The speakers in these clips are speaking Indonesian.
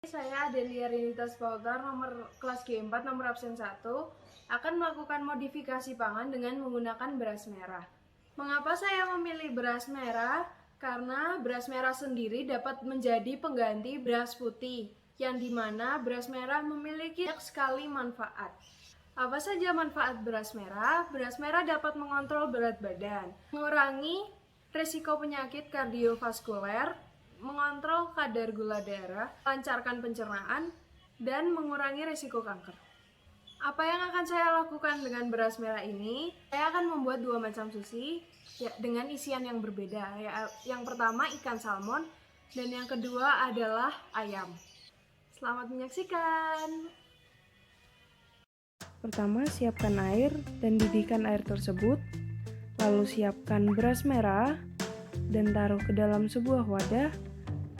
Saya Adelia Rinitas Pautar, nomor kelas G4, nomor absen 1, akan melakukan modifikasi pangan dengan menggunakan beras merah. Mengapa saya memilih beras merah? Karena beras merah sendiri dapat menjadi pengganti beras putih, yang dimana beras merah memiliki banyak sekali manfaat. Apa saja manfaat beras merah? Beras merah dapat mengontrol berat badan, mengurangi risiko penyakit kardiovaskuler, mengontrol kadar gula darah, melancarkan pencernaan, dan mengurangi risiko kanker. Apa yang akan saya lakukan dengan beras merah ini? Saya akan membuat 2 macam sushi dengan isian yang berbeda. Yang pertama ikan salmon, dan yang kedua adalah ayam. Selamat menyaksikan! Pertama, siapkan air dan didihkan air tersebut. Lalu siapkan beras merah dan taruh ke dalam sebuah wadah.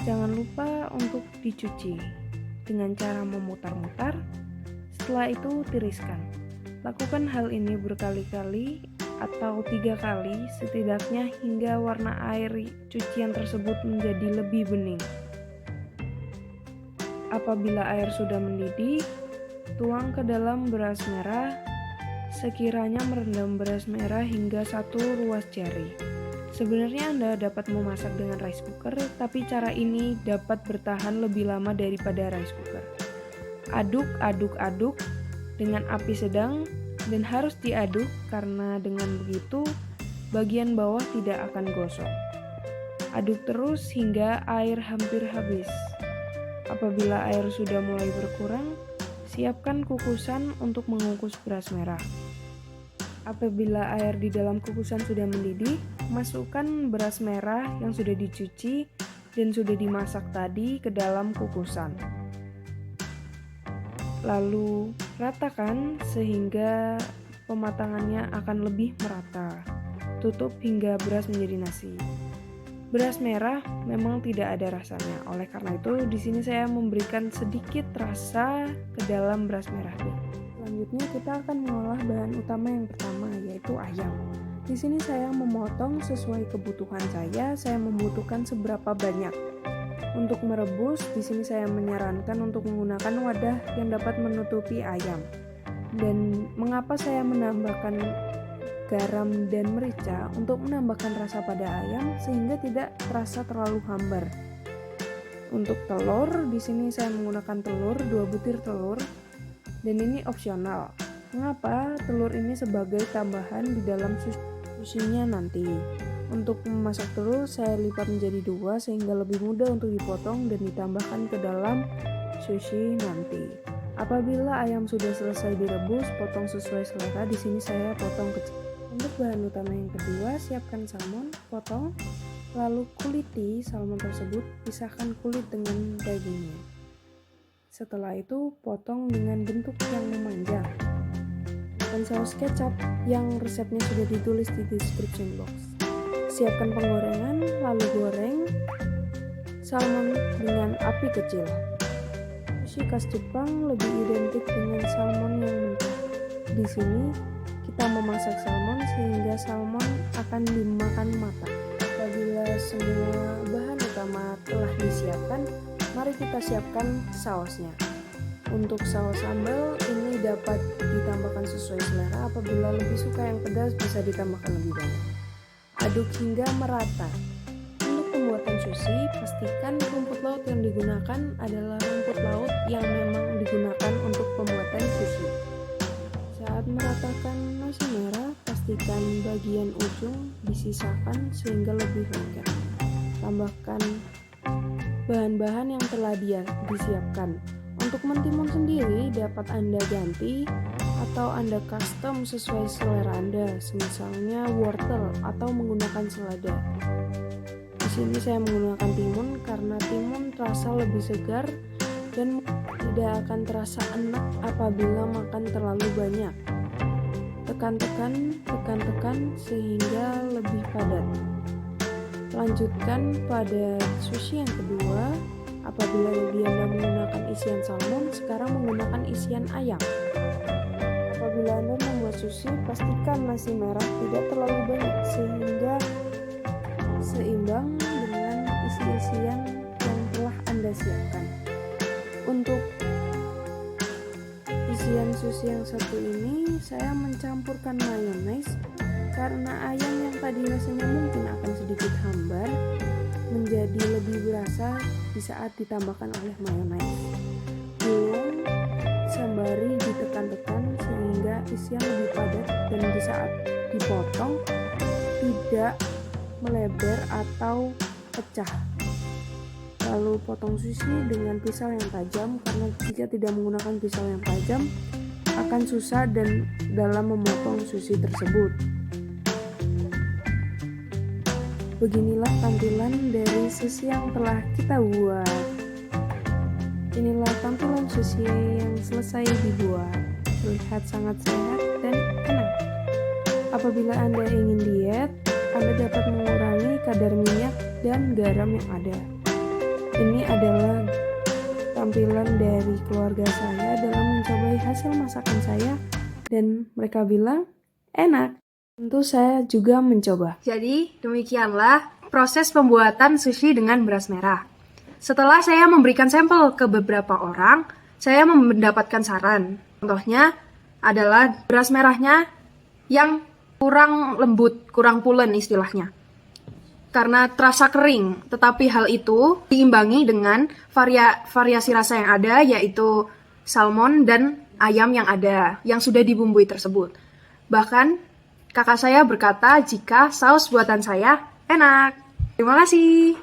Jangan lupa untuk dicuci dengan cara memutar-mutar. Setelah itu tiriskan. Lakukan hal ini berkali-kali atau 3 kali setidaknya hingga warna air cucian tersebut menjadi lebih bening. Apabila air sudah mendidih, tuang ke dalam beras merah. Sekiranya merendam beras merah hingga 1 ruas jari. Sebenarnya Anda dapat memasak dengan rice cooker, tapi cara ini dapat bertahan lebih lama daripada rice cooker. Aduk dengan api sedang dan harus diaduk karena dengan begitu bagian bawah tidak akan gosong. Aduk terus hingga air hampir habis. Apabila air sudah mulai berkurang, siapkan kukusan untuk mengukus beras merah. Apabila air di dalam kukusan sudah mendidih, masukkan beras merah yang sudah dicuci dan sudah dimasak tadi ke dalam kukusan. Lalu ratakan sehingga pematangannya akan lebih merata. Tutup hingga beras menjadi nasi. Beras merah memang tidak ada rasanya. Oleh karena itu, di sini saya memberikan sedikit rasa ke dalam beras merah. Selanjutnya kita akan mengolah bahan utama yang pertama, yaitu ayam. Di sini saya memotong sesuai kebutuhan saya. Saya membutuhkan seberapa banyak. Untuk merebus, di sini saya menyarankan untuk menggunakan wadah yang dapat menutupi ayam. Dan mengapa saya menambahkan garam dan merica? Untuk menambahkan rasa pada ayam sehingga tidak terasa terlalu hambar. Untuk telur, di sini saya menggunakan telur 2 butir telur. Dan ini opsional. Mengapa? Telur ini sebagai tambahan di dalam sushinya nanti. Untuk memasak telur, saya lipat menjadi 2 sehingga lebih mudah untuk dipotong dan ditambahkan ke dalam sushi nanti. Apabila ayam sudah selesai direbus, potong sesuai selera. Di sini saya potong kecil. Untuk bahan utama yang kedua, siapkan salmon, potong, lalu kuliti salmon tersebut, pisahkan kulit dengan dagingnya. Setelah itu, potong dengan bentuk yang memanjang. Dan saus kecap yang resepnya sudah ditulis di description box. Siapkan penggorengan, lalu goreng salmon dengan api kecil. Sushi khas Jepang lebih identik dengan salmon yang mentah. Di sini, kita memasak salmon sehingga salmon akan dimakan matang. Apabila semua bahan utama telah disiapkan, mari kita siapkan sausnya. Untuk saus sambal ini dapat ditambahkan sesuai selera. Apabila lebih suka yang pedas, bisa ditambahkan lebih banyak. Aduk hingga merata. Untuk pembuatan sushi, pastikan rumput laut yang digunakan adalah rumput laut yang memang digunakan untuk pembuatan sushi. Saat meratakan nasi merah, pastikan bagian ujung disisakan sehingga lebih lengket. Tambahkan bahan-bahan yang telah disiapkan. Untuk mentimun sendiri dapat Anda ganti atau Anda custom sesuai selera Anda, misalnya wortel atau menggunakan selada. Di sini saya menggunakan timun karena timun terasa lebih segar dan tidak akan terasa enak apabila makan terlalu banyak. Tekan sehingga lebih padat. Lanjutkan pada sushi yang kedua. Apabila Anda menggunakan isian salmon, sekarang menggunakan isian ayam. Apabila Anda membuat sushi, pastikan nasi merah tidak terlalu banyak sehingga seimbang dengan isi-isian yang telah Anda siapkan. Untuk isian sushi yang satu ini saya mencampurkan mayones karena ayam yang tadi rasanya mungkin akan sedikit hambar menjadi lebih berasa di saat ditambahkan oleh mayones. Belum sembari ditekan-tekan sehingga isian lebih padat dan di saat dipotong tidak melebar atau pecah. Lalu potong sushi dengan pisau yang tajam karena jika tidak menggunakan pisau yang tajam akan susah dan dalam memotong sushi tersebut. Beginilah tampilan dari sushi yang telah kita buat. Inilah tampilan sushi yang selesai dibuat. Terlihat sangat sehat dan enak. Apabila Anda ingin diet, Anda dapat mengurangi kadar minyak dan garam yang ada. Ini adalah tampilan dari keluarga saya dalam mencobai hasil masakan saya dan mereka bilang enak. Tentu saya juga mencoba. Jadi, demikianlah proses pembuatan sushi dengan beras merah. Setelah saya memberikan sampel ke beberapa orang, saya mendapatkan saran. Contohnya adalah beras merahnya yang kurang lembut, kurang pulen istilahnya. Karena terasa kering, tetapi hal itu diimbangi dengan variasi rasa yang ada, yaitu salmon dan ayam yang ada, yang sudah dibumbui tersebut. Bahkan, kakak saya berkata jika saus buatan saya enak. Terima kasih.